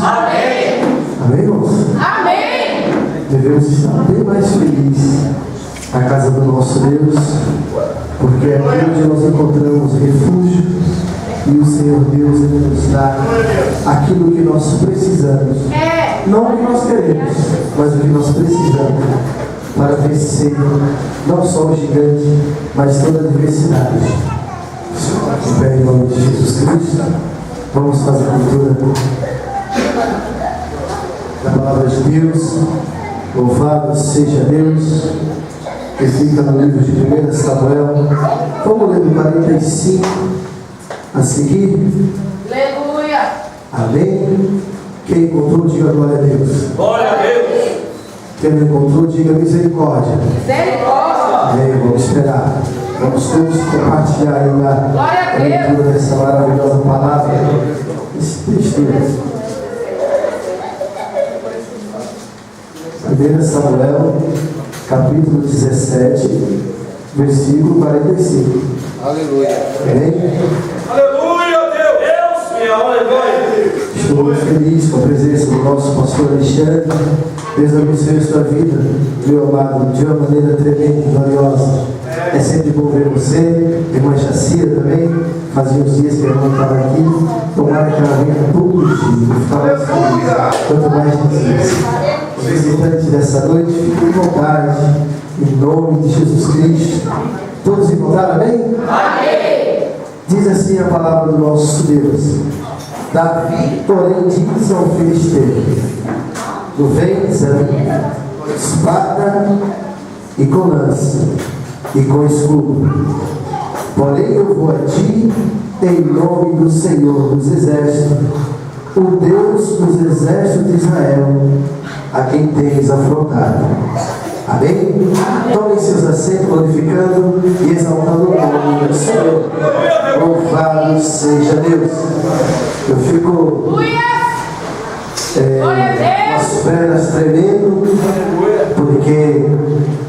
Amém. Amém, irmãos? Amém. Devemos estar bem mais felizes na casa do nosso Deus, porque é aqui onde nós encontramos refúgio e o Senhor Deus nos dá aquilo que nós precisamos. Não o que nós queremos, mas o que nós precisamos para vencer não só o gigante, mas toda a adversidade. Em pé, em nome de Jesus Cristo, vamos fazer a leitura da palavra de Deus. Louvado seja Deus, que fica no livro de 1 Samuel. Vamos ler do 45 a seguir. Aleluia. Amém. Quem encontrou, diga glória a Deus. Glória a Deus. Quem não encontrou, diga misericórdia. Misericórdia. Amém. Vamos esperar. Vamos todos compartilhar aí Glória a a Deus. leitura dessa maravilhosa palavra. Esse texto. 1 Samuel, capítulo 17, versículo 45. Aleluia. Amém? Aleluia, Deus. Minha aleluia. Estou muito feliz com a presença do nosso pastor Alexandre. Deus abençoe a sua vida, meu amado, de uma maneira tremenda e gloriosa. É sempre bom ver você, irmã Jacira também. Fazia uns dias que ela não estava aqui. Tomara que ela venha todo dia e falar assim, quanto mais Jesus. Os visitantes dessa noite, fiquem em vontade, em nome de Jesus Cristo. Todos encontraram, amém? Amém. Diz assim a palavra do nosso Deus. Davi, porém, diz ao filisteiro: tu vens a mim com espada e com lança e com escudo, porém eu vou a ti em nome do Senhor dos Exércitos, o Deus dos exércitos de Israel, a quem tens afrontado. Amém? Tomem seus assentos, glorificando e exaltando o nome do Senhor. Louvado seja Deus. Eu fico as pernas tremendo, porque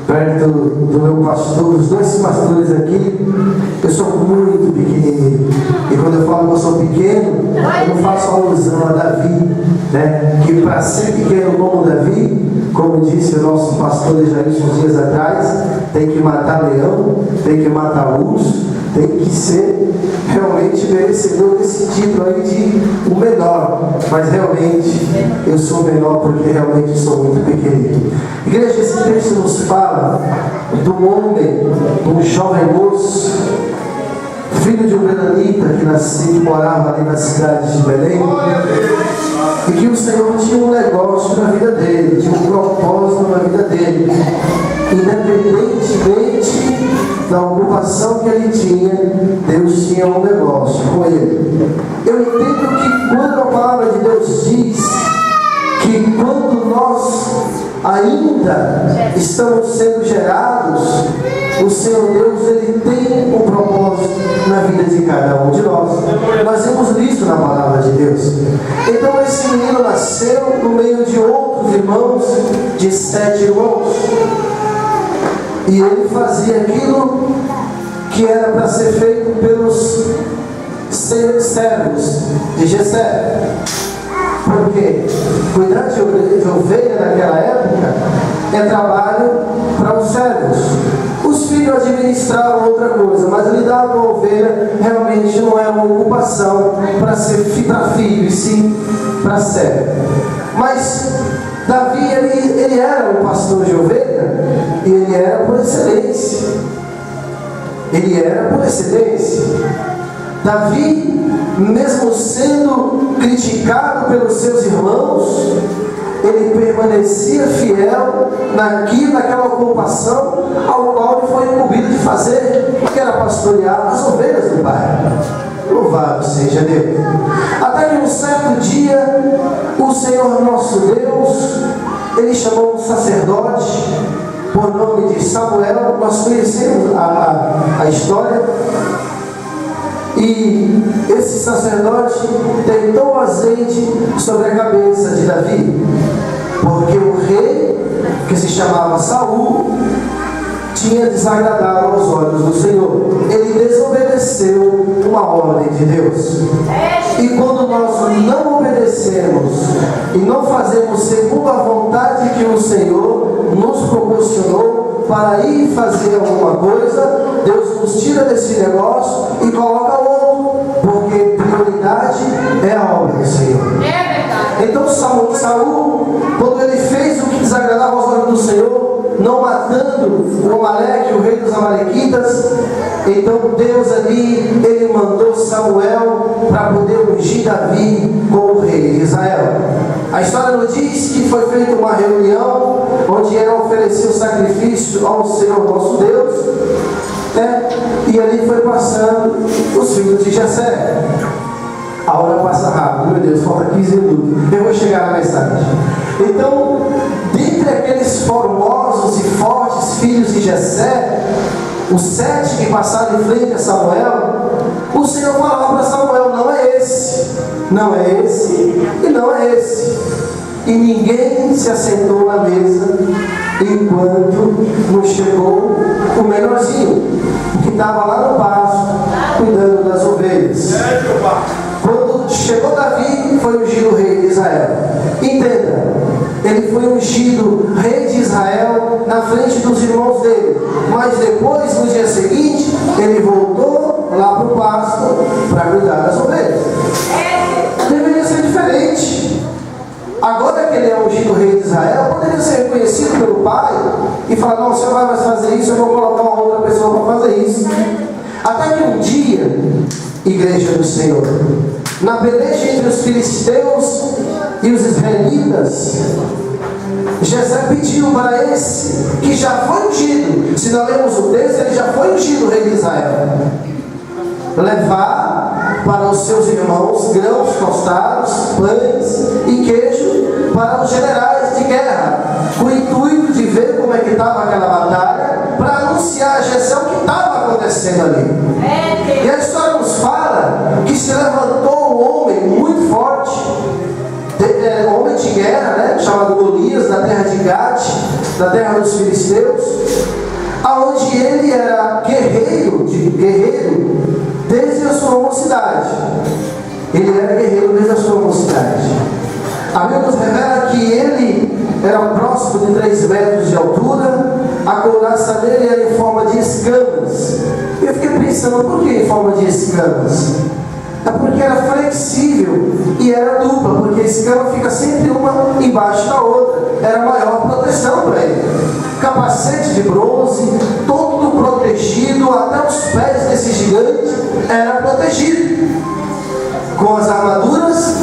perto do meu pastor, os dois pastores aqui, eu sou muito pequenininho. E quando eu falo que eu sou pequeno, eu não faço alusão a Davi, né? Que para ser pequeno como Davi, como disse o nosso pastor Jair uns dias atrás, tem que matar leão, tem que matar urso, tem que ser realmente merecedor desse título aí de o menor. Mas realmente eu sou menor porque realmente sou muito pequenino. Igreja, esse texto nos fala do homem, do jovem moço, filho de um benanita que nasceu e morava ali na cidade de Belém, e que o Senhor tinha um negócio na vida dele, tinha um propósito na vida dele, independentemente da ocupação que ele tinha, Deus tinha um negócio com ele. Eu entendo que quando a palavra de Deus diz que quando nós ainda estamos sendo gerados, o Senhor Deus, Ele tem um propósito na vida de cada um de nós. Nós vemos isso na palavra de Deus. Então esse menino nasceu no meio de outros irmãos, de 7 irmãos, e ele fazia aquilo que era para ser feito pelos servos de Jessé. Porque cuidar de ovelha naquela época é trabalho para os servos. Os filhos administravam outra coisa, mas lidar com a ovelha realmente não é uma ocupação para filho, e sim para servo. Mas Davi, ele era um pastor de ovelha, e ele era por excelência. Ele era por excelência. Davi, mesmo sendo criticado pelos seus irmãos, ele permanecia fiel naquela ocupação ao qual ele foi incumbido de fazer, que era pastorear as ovelhas do Pai. Louvado seja Deus. Até que um certo dia, o Senhor nosso Deus, ele chamou um sacerdote por nome de Samuel. Nós conhecemos a história. E esse sacerdote deitou azeite sobre a cabeça de Davi, porque o rei, que se chamava Saul, tinha desagradado aos olhos do Senhor. Ele desobedeceu uma ordem de Deus. E quando nós não obedecemos obedecemos e não fazemos segundo a vontade que o Senhor nos proporcionou para ir fazer alguma coisa, Deus nos tira desse negócio e coloca outro, porque prioridade é a obra do Senhor. É verdade. Então Saul, quando ele fez o que desagradava aos olhos do Senhor, não matando o Amaleque, o rei dos Amalequitas, então Deus ali, ele mandou Samuel para poder ungir Davi como rei de Israel. A história nos diz que foi feita uma reunião onde era oferecer o sacrifício ao Senhor nosso Deus, né? E ali foi passando os filhos de Jessé. A hora passa rápido, meu Deus, falta 15 minutos. Eu vou chegar na mensagem. Então, dentre aqueles formosos e fortes filhos de Jessé, os 7 que passaram em frente a Samuel, o Senhor falava para Samuel: não é esse, não é esse e não é esse. E ninguém se assentou na mesa enquanto não chegou o menorzinho, que estava lá no pasto, cuidando das ovelhas. Quando chegou Davi, foi ungido rei de Israel. Entenda, ele foi ungido rei de Israel na frente dos irmãos dele. Mas depois, no dia seguinte, ele voltou lá para o pasto para cuidar das ovelhas. Deveria ser diferente. Agora que ele é ungido rei de Israel, poderia ser reconhecido pelo pai e falar: não, você não vai mais fazer isso, eu vou colocar uma outra pessoa para fazer isso. Até que um dia, igreja do Senhor, na peleja entre os filisteus e os israelitas, Jessé pediu para esse que já foi ungido, se nós lemos o texto, ele já foi ungido rei de Israel, levar para os seus irmãos grãos tostados, pães e queijo para os generais de guerra, com o intuito de ver como é que estava aquela batalha, para anunciar a Jessé o que estava acontecendo ali. E a história nos fala que se levantou um homem muito forte, homem de guerra, né, chamado Golias, da terra de Gate, da terra dos filisteus, aonde ele era guerreiro desde a sua mocidade. Ele era guerreiro desde a sua mocidade. A Bíblia nos revela que ele era próximo de 3 metros de altura, a couraça dele era em forma de escamas. E eu fiquei pensando, por que em forma de escamas? É porque era flexível e era dupla, porque a escama fica sempre uma embaixo da outra. Era a maior proteção para ele. Capacete de bronze, todo protegido, até os pés desse gigante era protegido. Com as armaduras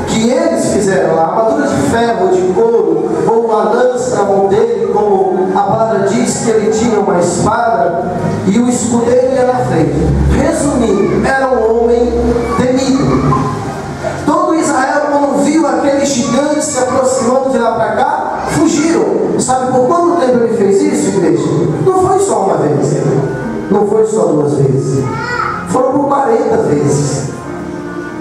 que eles fizeram lá, armadura de ferro, de couro, ou uma lança na mão dele, como a palavra diz que ele tinha uma espada, e o escudo dele ia na frente. Resumindo, era um homem temido. Todo Israel, quando viu aquele gigante se aproximando de lá para cá, fugiram. Sabe por quanto tempo ele fez isso, igreja? Não foi só uma vez, não foi só 2 vezes, foram por 40 vezes.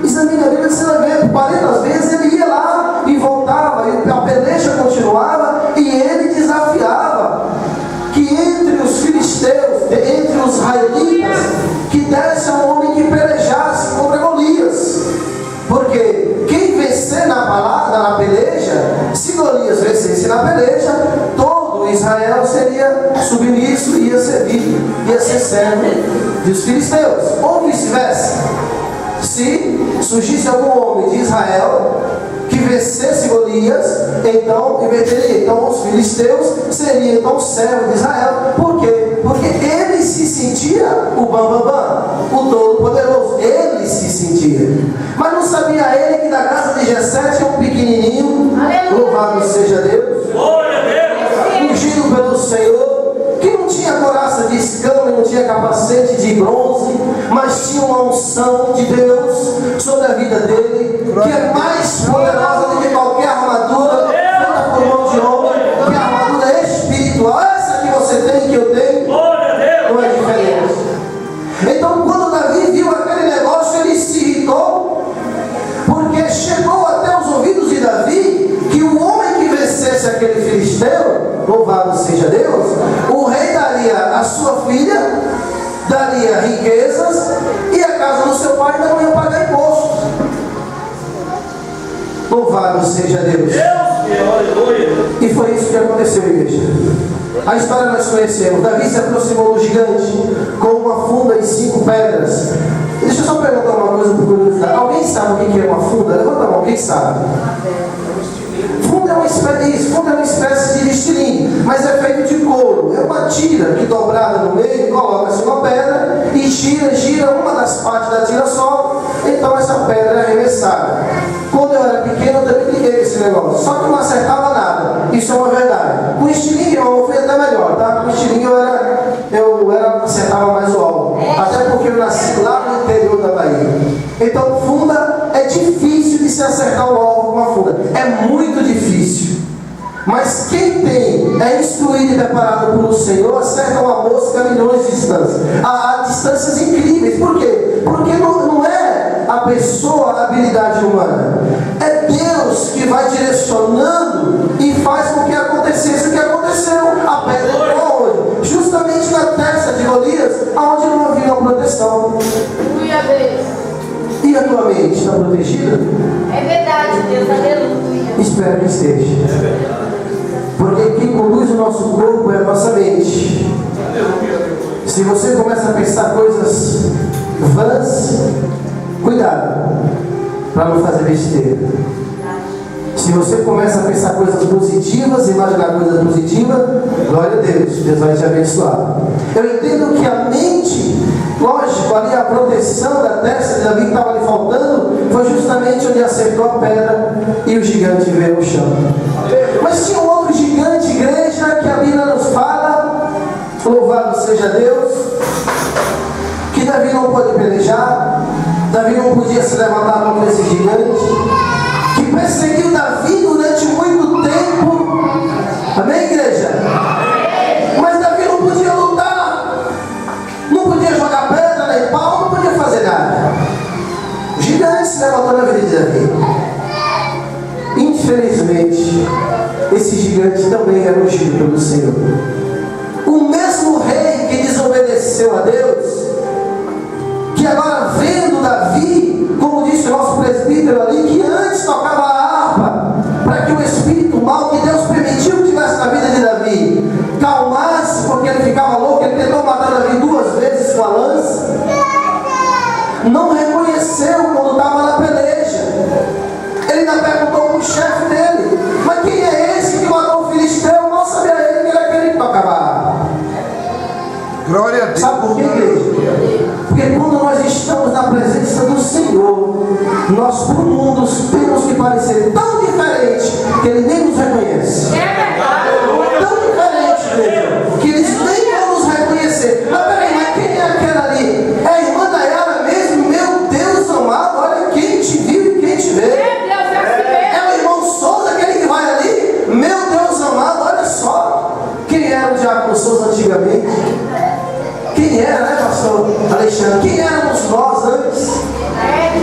Examine a Bíblia, você vai ver, por 40 vezes ele ia lá e voltava, e a peleja continuava, e ele desafiava que entre os filisteus, entre os israelitas, que desse um homem que pelejasse contra Golias. Porque quem vencer na peleja, se Golias vencesse na peleja, todo Israel seria submisso e ia servir, ia ser servo dos filisteus, ou vice-versa. Se surgisse algum homem de Israel que vencesse Golias, então inverteria. Então os filisteus seriam então servos de Israel. Por quê? Porque ele se sentia o bambambam, o todo-poderoso. Ele se sentia. Mas não sabia ele que na casa de Jessé tinha um pequenininho, louvado seja Deus, ungido pelo Senhor, que não tinha couraça de escama, não tinha capacete de bronze, mas tinha uma unção de Deus sobre a vida dele, que é mais poderosa do que qualquer armadura feita por mão de homem, que é a armadura espiritual. Essa que você tem, que eu tenho, não é diferente. Então, quando Davi viu aquele negócio, ele se irritou, porque chegou até os ouvidos de Davi que o homem que vencesse aquele filisteu, louvado seja Deus, o rei daria a sua filha, daria riquezas, e a casa do seu pai ainda não ia pagar imposto. Louvado seja Deus. Aleluia. E foi isso que aconteceu, igreja. A história nós conhecemos. Davi se aproximou do gigante com uma funda e 5 pedras. Deixa eu só perguntar uma coisa por curiosidade. Alguém sabe o que é uma funda? Levanta a mão, quem sabe? Funda é uma espécie de estilingue, mas é feito de couro. É uma tira que dobrada no meio, coloca-se uma pedra e gira uma das partes da tira só. Então essa pedra é arremessada. Quando eu era pequeno, eu também briguei com esse negócio. Só que não acertava nada. Isso é uma verdade. Com o estilingue, eu fui até melhor, tá? Com o estilingue eu acertava mais o alvo. Até porque eu nasci lá no interior da Bahia. Então, funda é difícil de se acertar o alvo com uma funda. É muito difícil. Mas quem é instruído e preparado por o Senhor, acerta uma mosca a milhões de distâncias. A distâncias incríveis. Por quê? Porque não é a pessoa, a habilidade humana. É Deus que vai direcionando e faz com que acontecesse o que aconteceu. A pedra entrou onde? Justamente na testa de Golias, onde não havia uma proteção. Aleluia, Deus. E a tua mente está protegida? É verdade, Deus. Aleluia. Espero que esteja. Porque quem conduz o nosso corpo é a nossa mente. Se você começa a pensar coisas vãs, cuidado para não fazer besteira. Se você começa a pensar coisas positivas, imaginar coisas positivas, glória a Deus, Deus vai te abençoar. Eu entendo que a mente, lógico, ali a proteção da testa de Davi que estava ali faltando, foi justamente onde acertou a pedra e o gigante veio ao chão. Mas tinha um outro gigante, igreja, que a Bíblia nos fala, louvado seja Deus, que Davi não pôde pelejar, Davi não podia se levantar contra esse gigante, que perseguiu Davi durante muito tempo. Amém, igreja? Mas Davi não podia lutar, não podia jogar pedra nem pau, não podia fazer nada. O gigante se levantou na vida de Davi. Infelizmente, esse gigante também era ungido pelo Senhor. O mesmo rei que desobedeceu a Deus, que agora vendo Davi, como disse o nosso presbítero ali, que antes tocava a harpa, para que o espírito mal que Deus permitiu que tivesse na vida de Davi calmasse, porque ele ficava louco, ele tentou matar Davi 2 vezes com a lança, não reconheceu quando estava na peleja. Ele ainda perguntou para o chefe dele: mas quem é esse que matou o filisteu? Mal sabia ele que era aquele que tocava a harpa. Glória a Deus. Sabe por quê, igreja? Porque quando nós estamos na presença do Senhor, nós por mundos temos que parecer tão diferente que Ele nem nos reconhece. É verdade. Tão diferente, igreja, que eles nem vão nos reconhecer. Mas peraí, mas quem é aquela ali? É a irmã Dayara mesmo? Meu Deus amado, olha quem te viu e quem te vê. É Deus, é assim mesmo. É o irmão Souza, aquele que vai ali? Meu Deus amado, olha só. Quem era o Diácono Souza antigamente? Quem era, né, pastor Alexandre? Quem éramos nós antes?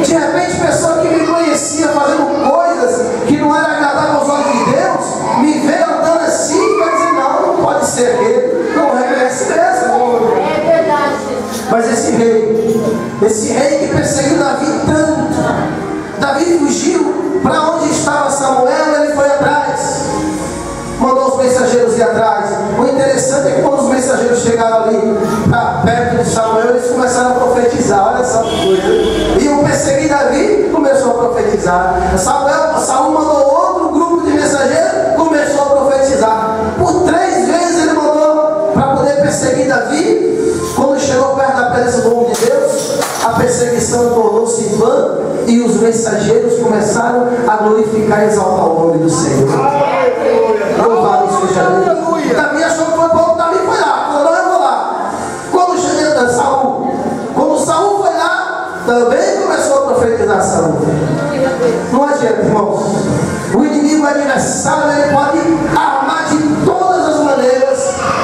De repente, pessoa que me conhecia fazendo coisas que não era agradável aos olhos de Deus, me vê andando assim e vai dizer: não pode ser aquele. Não reconhece mesmo. É verdade, Jesus. Mas esse rei que perseguiu Davi tanto, Davi fugiu para onde estava Samuel, ele foi atrás. Mandou os mensageiros ir atrás. O interessante é que quando os mensageiros chegaram ali perto de Samuel, eles começaram a profetizar. Olha só que coisa. Iam perseguir Davi, começou a profetizar. Saul mandou outro grupo de mensageiros, começou a profetizar. Por 3 vezes ele mandou para poder perseguir Davi. Quando chegou perto da presença do homem de Deus, a perseguição tornou-se vã e os mensageiros começaram a glorificar e exaltar o nome do Senhor. Louvado seja Deus. Davi achou que foi bom, Davi foi lá. Falou: não, eu vou lá. Quando Saul foi lá, também começou a profetizar Saul. Não adianta, irmãos. O inimigo adversário, ele pode armar de todas as maneiras,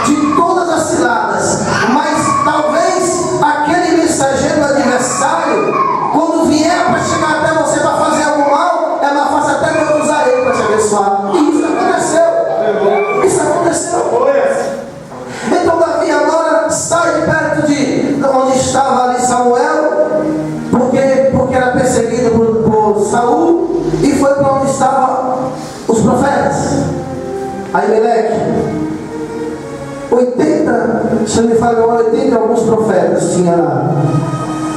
de todas as ciladas, mas talvez aquele mensageiro adversário, quando vier para chegar até você para fazer algo mal, é mais fácil até que eu usar ele para te abençoar. E isso aconteceu. Isso aconteceu. Então Davi agora sai de perto de onde estava ali Samuel, porque era perseguido por Saul, e foi para onde estava profetas. Aimeleque, 80, se eu me falo, 80 e alguns profetas tinha lá.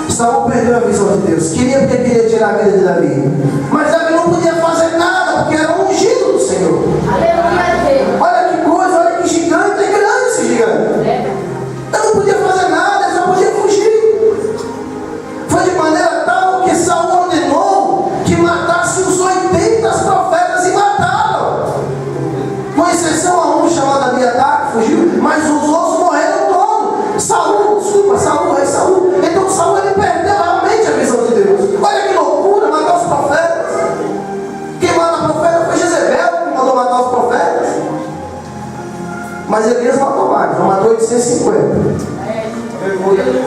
Saul perdeu a visão de Deus. Queria tirar a vida de Davi. Mas Davi não podia fazer nada, porque era ungido do Senhor. Aleluia, Olha que coisa, olha que gigante, é grande esse gigante. Eu não podia fazer nada, ele só podia fugir. Foi de maneira tal que Saul ordenou que matasse os 80 profetas e mataram. Com exceção a um chamado Abiatar, que fugiu, mas os outros morreram todos. Saul, rei Saul. Então Saul ele perdeu realmente a visão de Deus. Olha que loucura, matar os profetas. Quem mata profeta foi Jezebel que mandou matar os profetas. Mas Elias matou mais, matou 850.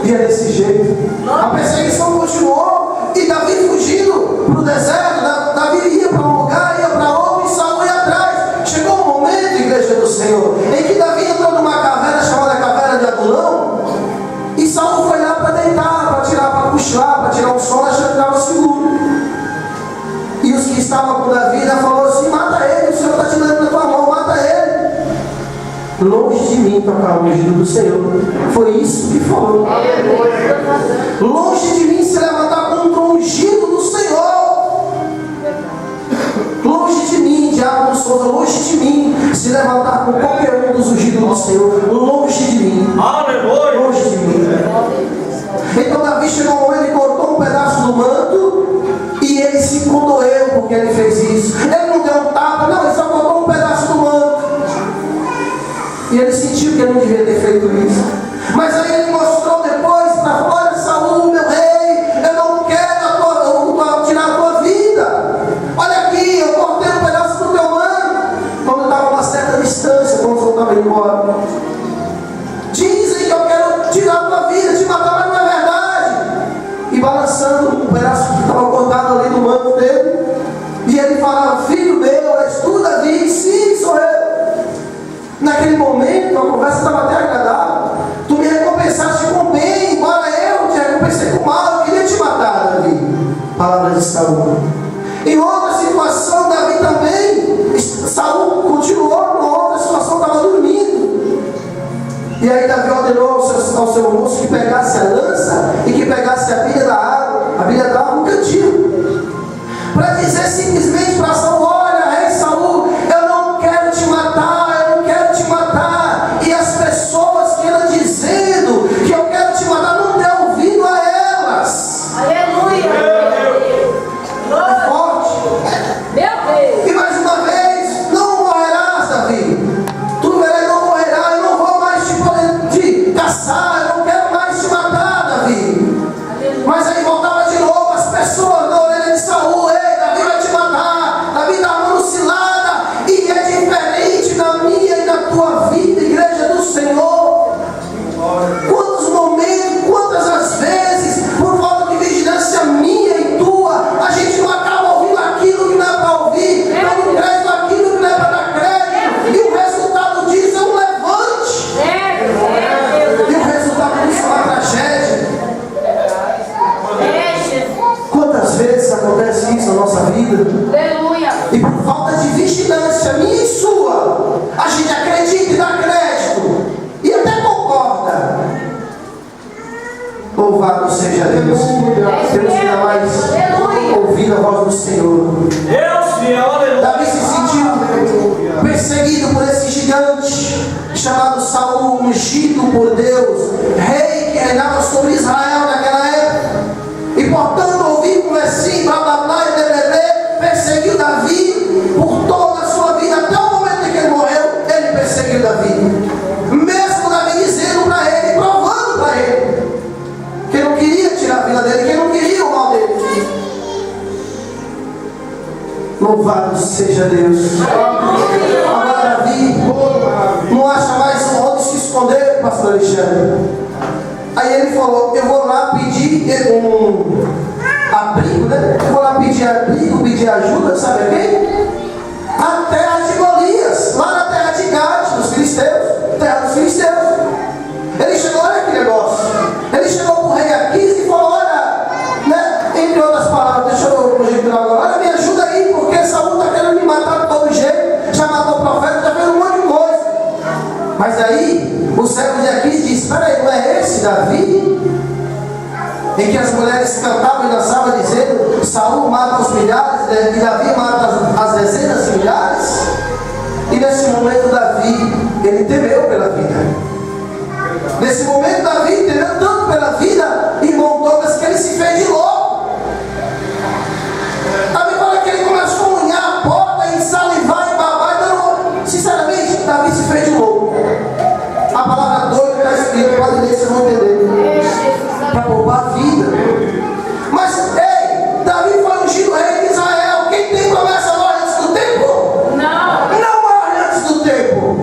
E é desse jeito. A perseguição continuou e Davi fugindo para o deserto. Davi ia para um lugar, ia para outro e Saul ia atrás. Chegou um momento, igreja do Senhor, em que Davi entrou numa caverna chamada Caverna de Adulão. E Saul foi lá para deitar, para tirar, para cochilar, para tirar um sono, achando que estava seguro. E os que estavam com Davi ainda falaram assim: mata ele, o Senhor está te dando na tua mão, mata ele. Longe de mim tocar o ungido do Senhor. Foi isso que falou. Longe de mim se levantar contra o ungido do Senhor. Longe de mim, diabo do Souza, longe de mim se levantar com qualquer um dos ungidos do Senhor. Longe de mim. Aleluia. Longe de mim. Então Davi chegou um momento e cortou um pedaço do manto e ele se condoeu porque ele fez isso. Ele não deu um tapa, não, ele só cortou um pedaço do manto. E ele sentiu que ele não devia ter feito isso. Mas aí ele mostrou depois para fora: olha, Saul, meu rei, eu não quero tirar a tua vida. Olha aqui, eu cortei um pedaço do teu manto. Quando estava a uma certa distância, quando eu estava indo embora. Dizem que eu quero tirar a tua vida, te matar, mas não é verdade. E balançando o pedaço que estava cortado ali do manto dele. E ele falava: filho meu, és tu, Davi? Sim, sou eu. Naquele momento a conversa estava até agradável. Tu me recompensaste com bem, embora eu te recompensei com mal. Eu queria te matar, Davi. Palavra de Saul. Em outra situação, Davi também, Saul continuou numa outra situação, estava dormindo. E aí Davi ordenou ao seu moço que pegasse a lança e que pegasse a bilha da água no cantil, para dizer simplesmente para Saul: olha, rei Saul, eu não quero te matar. E as pessoas que andam dizendo que eu quero te matar, não dê ouvido a elas. aleluia. É forte. Meu Deus. E mais uma vez: não morrerás, Davi. Tu verás, não morrerás. Eu não vou mais te caçar. Eu não quero mais te matar, Davi. Mas aí voltava de novo as pessoas na orelha de Saul: ei, Davi vai te matar. Davi está armando cilada. E é diferente na minha e na tua vida, igreja do Senhor. Quantos momentos, quantas as vezes, por falta de vigilância minha e tua, a gente não acaba ouvindo aquilo que não é para ouvir, dando crédito aquilo que não é para dar crédito, e o resultado disso é um levante, e o resultado disso é uma tragédia. Quantas vezes acontece isso na nossa vida? Aleluia. E por falta de vigilância minha e sua, a gente acredita e dá crédito e até concorda. Louvado seja Deus. Temos que dar mais ouvir a voz do Senhor. Deus fiel, aleluia. Davi se sentiu perseguido por esse gigante chamado Saul, ungido por Deus, rei que reinava sobre Israel naquela época. E portanto ouviu um versinho, blá blá blá, e blá, perseguiu Davi por toda a sua vida. Até o momento em que ele morreu, ele perseguiu Davi. Mesmo Davi dizendo para ele, provando para ele, que não queria tirar a vida dele, que não queria o mal dele. Louvado seja Deus. Agora Davi não acha mais onde se esconder, pastor Alexandre. Aí ele falou: eu vou lá pedir um abrigo, né? Eu vou lá pedir abrigo, pedir ajuda, sabe a quem? A terra de Golias, lá na terra de Gade, dos filisteus, terra dos filisteus. Ele chegou, olha que negócio. Ele chegou para o rei Aquis e falou: olha, né? Entre outras palavras, deixa eu conjecturar agora: olha, me ajuda aí, porque Saul está querendo me matar de todo jeito. Mas aí o servo de Aquis diz: espera aí, não é esse Davi? Em que as mulheres cantavam e dançavam dizendo: Saul mata os milhares e Davi mata as dezenas de milhares. E nesse momento Davi, ele temeu pela vida. Nesse momento Davi temeu tanto pela vida, irmão Douglas, que ele se fez de louco. Davi fala que ele começou a unhar a porta e salivar e babar e dando. Sinceramente, Davi se fez de louco. A palavra doido está escrita, pode ler, vocês vão entender. Para poupar a vida. Mas, ei, Davi foi ungido rei de Israel. Quem tem promessa morre antes do tempo? Não. Não morre antes do tempo.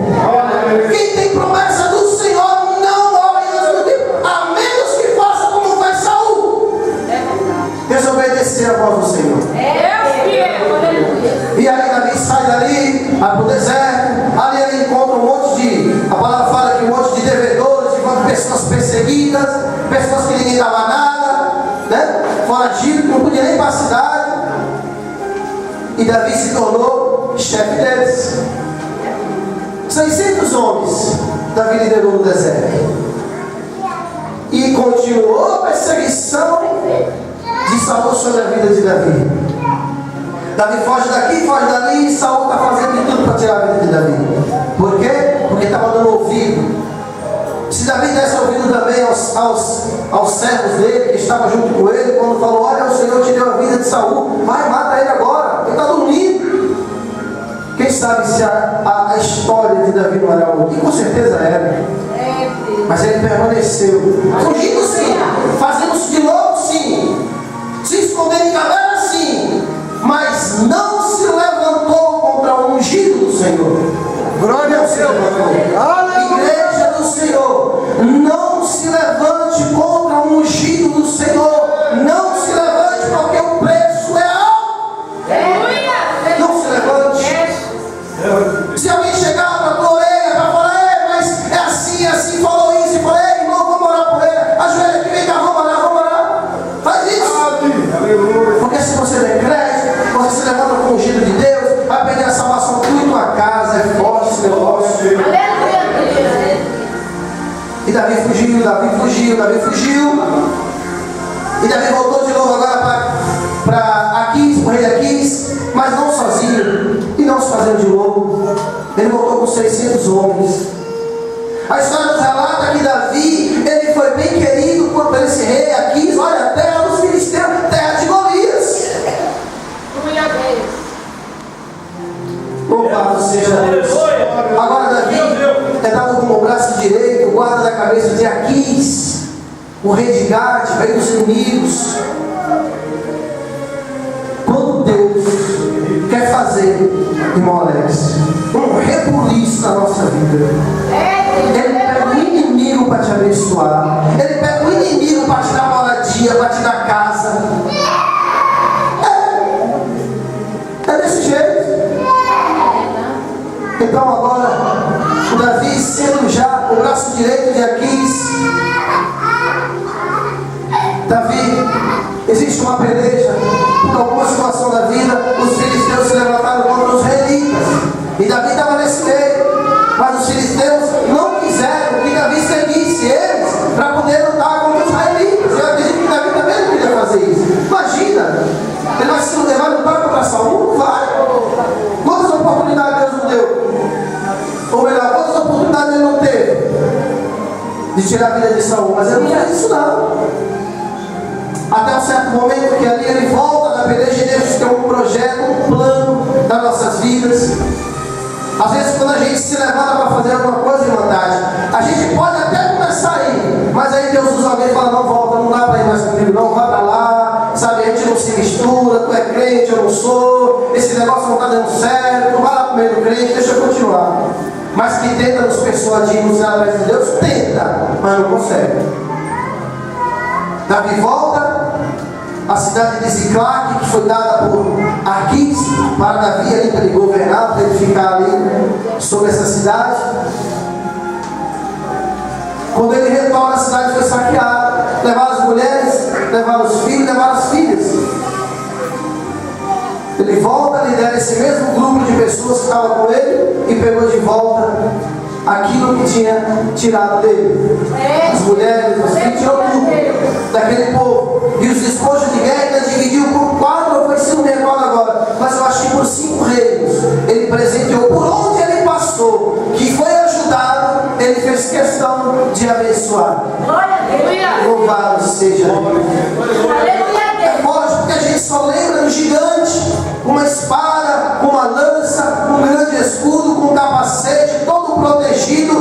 Quem tem promessa do Senhor não morre antes do tempo. A menos que faça como fez Saul. Desobedecer a voz do Senhor. E aí Davi sai dali, vai para o deserto. Ali ele encontra um monte de. A palavra fala que um monte de devedores, de pessoas perseguidas, pessoas que ninguém dava nada, né? Foragido, que não podia nem ir para a cidade. E Davi se tornou chefe deles. 600 homens Davi liderou no deserto. E continuou a perseguição de Saul sobre a vida de Davi. Davi foge daqui, foge dali, e Saul está fazendo de tudo para tirar a vida de Davi. Por quê? Porque estava dando ouvido. Se Davi desse ouvido também aos servos dele, que estavam junto com ele, quando falou: olha, o Senhor te deu a vida de Saul, vai, mata ele agora, ele está dormindo. Quem sabe se a história de Davi não era outra? E com certeza era. Mas ele permaneceu. Fugindo sim, fazendo-se de louco sim, se escondendo em caverna sim, mas não se levantou contra o ungido do Senhor. Glória ao Senhor. Igreja do Senhor, não se levante contra o ungido do Senhor. Não se levante, porque o preço é alto. Não se levante. Se alguém chegar para a tua orelha para falar: mas é assim, falou isso, e falar: irmão, vamos orar por ele. Ajoelha aqui, vem cá, vamos orar. Faz isso. Porque se você der crédito, você se levanta com o ungido de Deus, vai perder a salvação tua e tua casa. É forte esse negócio. E Davi fugiu. E Davi voltou de novo agora para Aquis, para o rei Aquis, mas não sozinho, e não se fazendo de louco. Ele voltou com 600 homens. A história nos relata que Davi, ele foi bem querido por esse rei Aquis. Olha, terra dos filisteus, terra de Golias. Louvado seja Deus. Agora Davi é dado como o braço direito, o guarda da cabeça de Aquis, o rei de Gade, o rei dos inimigos. Quando Deus quer fazer, irmão Alex, um rebuliço na nossa vida, Ele pega o inimigo para te abençoar, Ele pega o inimigo para te dar moradia, para te dar casa. É desse jeito. Então agora, o Davi sendo já o braço direito de Aquis, Davi, existe uma peleja, por alguma situação da vida, os filisteus se levantaram contra os israelitas, e Davi estava nesse meio, mas os filisteus não quiseram que Davi seguisse eles para poder lutar contra os israelitas. Eu acredito que Davi também não queria fazer isso. Imagina, ele vai lutar contra Saul? Não vai. Quantas oportunidades Deus não deu? Ou melhor, quantas oportunidades ele não teve de tirar a vida de Saul? Mas ele não fez isso não. Até um certo momento que ali ele volta da peleja e Deus tem um projeto, um plano das nossas vidas. Às vezes quando a gente se levanta para fazer alguma coisa, irmandade, a gente pode até começar a ir, mas aí Deus usa alguém e fala: não volta, não dá para ir mais comigo não, vai para lá, sabe, a gente não se mistura, tu é crente, eu não sou, esse negócio não está dando certo, vai lá pro meio do crente, deixa eu continuar. Mas que tenta nos persuadir, nos através de Deus, tenta, mas não consegue. Davi volta, a cidade de Ziclague, que foi dada por Aquis para Davi ali para ele governar, para ele ficar ali sobre essa cidade. Quando ele retorna, a cidade foi saqueada, levaram as mulheres, levaram os filhos, levaram as filhas. Ele volta, lidera esse mesmo grupo de pessoas que estava com ele e pegou de volta aquilo que tinha tirado dele. As mulheres, os filhos, tirou tudo daquele povo. E os despojos de guerra ainda dividiu por 4, ou foi 5, não recordo agora, mas eu acho que por 5 reinos. Ele presenteou por onde ele passou, que foi ajudado, ele fez questão de abençoar. Louvado seja Deus. É lógico que a gente só lembra do gigante, uma espada, uma lança, um grande escudo, com um capacete, todo protegido,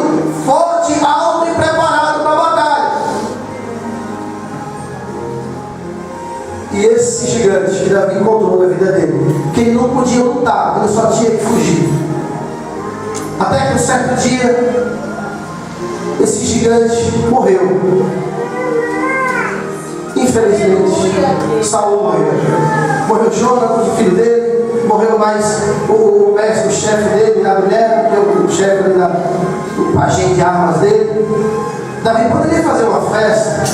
forte, alto e preparado para a batalha. E esse gigante que Davi encontrou na vida dele, que ele não podia lutar, ele só tinha que fugir. Até que um certo dia, esse gigante morreu. Infelizmente, Saul morreu. Morreu Jonas, o filho dele, morreu mais o mestre, o chefe dele, Abner, que é o chefe do agente de armas dele. Davi poderia fazer uma festa,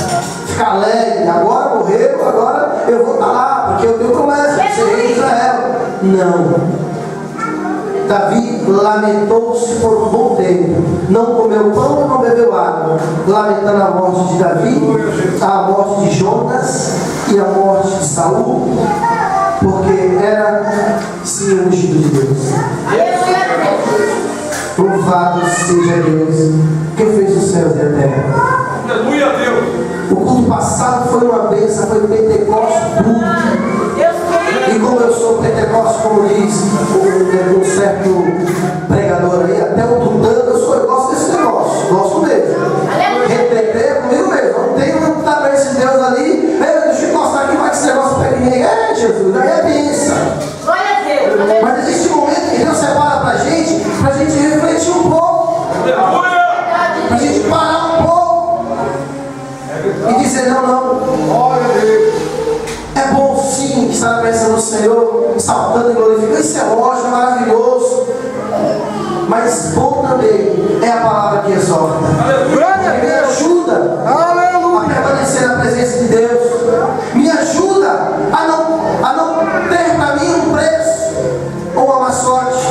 ficar alegre, agora morreu, agora eu vou estar lá, porque eu tenho promessa de ser rei de Israel. Não. Davi lamentou-se por um bom tempo, não comeu pão e não bebeu água, lamentando a morte de Davi, a morte de Jonas e a morte de Saul, porque era sim o ungido de Deus. Louvado seja Deus, que fez os céus e a terra. Aleluia a Deus. O culto passado foi uma bênção, foi Pentecostes puro. E como eu sou Pentecostes, como diz um certo pregador aí, até o tutano, eu gosto desse negócio, gosto mesmo. Repreender é comigo mesmo, não tenho que estar para esse Deus ali, deixa eu encostar aqui, vai que esse negócio pega em mim. Jesus, aí é bênção. Mas existe um momento que Deus separa para a gente refletir um pouco, para a gente parar um pouco e dizer: não, é bom sim estar na presença do Senhor, saltando e glorificando, isso é lógico, é maravilhoso, mas bom também é a palavra que exorta, que me ajuda a permanecer na presença de Deus, me ajuda a não ter para mim um preço ou uma má sorte.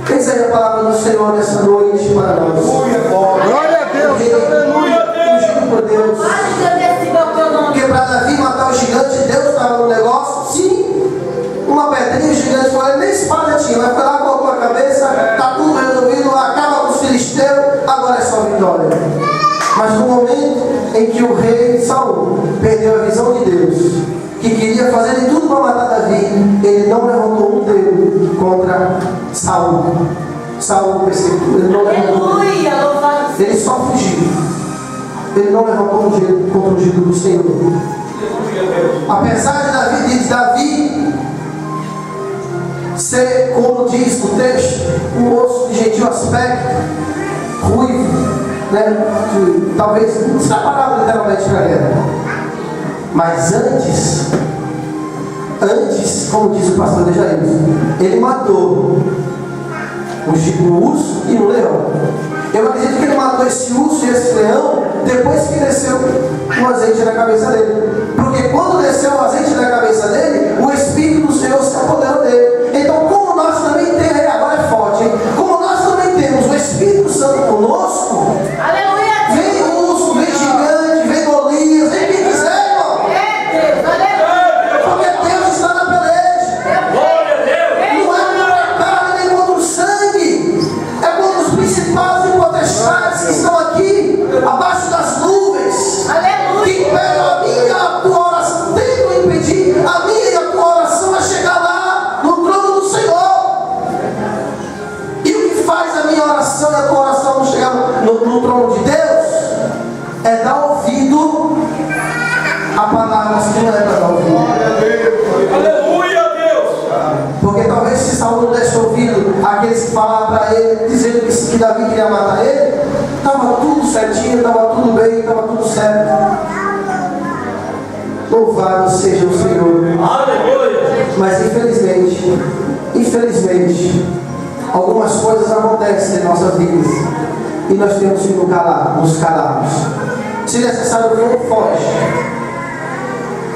Eis aí a palavra do Senhor nessa noite para nós. Glória a Deus. Aleluia. Ungido por Deus. Porque para Davi matar o gigante, Deus estava no negócio. Sim, uma pedrinha, o gigante falou, nem espada tinha, mas foi lá, colocou a cabeça, está tudo resolvido, acaba com os filisteus, agora é só vitória. Mas no momento em que o rei Saul perdeu a visão de Deus, que queria fazer de tudo para matar Davi, ele não levantou um dedo contra Saul. Saul perseguiu, ele não levantou um dedo. Ele só fugiu. Ele não levantou um dedo contra o ungido do Senhor. Apesar de Davi ser, como diz o texto, um moço de gentil aspecto, ruivo, né? Que talvez não se preparava literalmente para a guerra. Mas antes, como diz o pastor Dejair, ele matou o urso e o leão. Eu acredito que ele matou esse urso e esse leão depois que desceu o azeite na cabeça dele. Porque quando desceu o azeite na cabeça dele, o Espírito do Senhor se apoderou dele. Então, como nós também temos, agora é forte, hein? Como nós também temos o Espírito Santo conosco, vem urso, vem gigante, vem Golias, vem quem quiser, irmão. Porque Deus está na peleja. Não é contra a carne nem contra o sangue, é contra os principais e potestades que estão aqui, abaixo das nuvens, que impedem a minha e a tua oração, tentam impedir a minha e a tua oração a chegar lá no trono do Senhor. E o que faz a minha oração e a tua oração não chegar no trono de Deus é dar ouvido a palavras que não é para dar ouvido. Aleluia a Deus. Porque talvez se Saul não desse ouvido àqueles que falavam para ele, dizendo que Davi queria matar ele, estava tudo certinho, estava tudo bem, estava tudo certo. Louvado seja o Senhor. Aleluia. Mas infelizmente, algumas coisas acontecem em nossas vidas e nós temos que nos calarmos. Se necessário for, foge.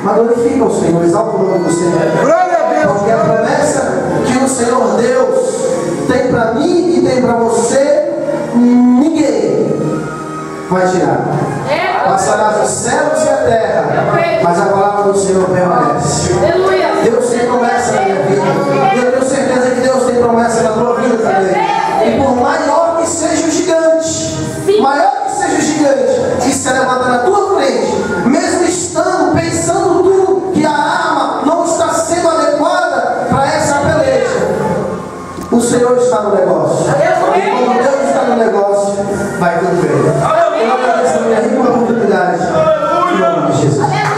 Mas glorifica o Senhor, exalta o nome do Senhor. Glória a Deus. Porque a promessa que o Senhor Deus tem para mim e tem para você ninguém vai tirar. Passará os céus e a terra, mas a palavra do Senhor permanece. Aleluia. Deus tem promessa na minha vida. E eu tenho certeza que Deus tem promessa na tua vida também. E por maior que seja o gigante, maior que seja o gigante que se levanta na tua frente, mesmo estando pensando tu que a arma não está sendo adequada para essa peleja, o Senhor está no negócio. E quando Deus está no negócio, vai tudo bem. Eu agradeço a minha rica oportunidade. Em nome de Jesus.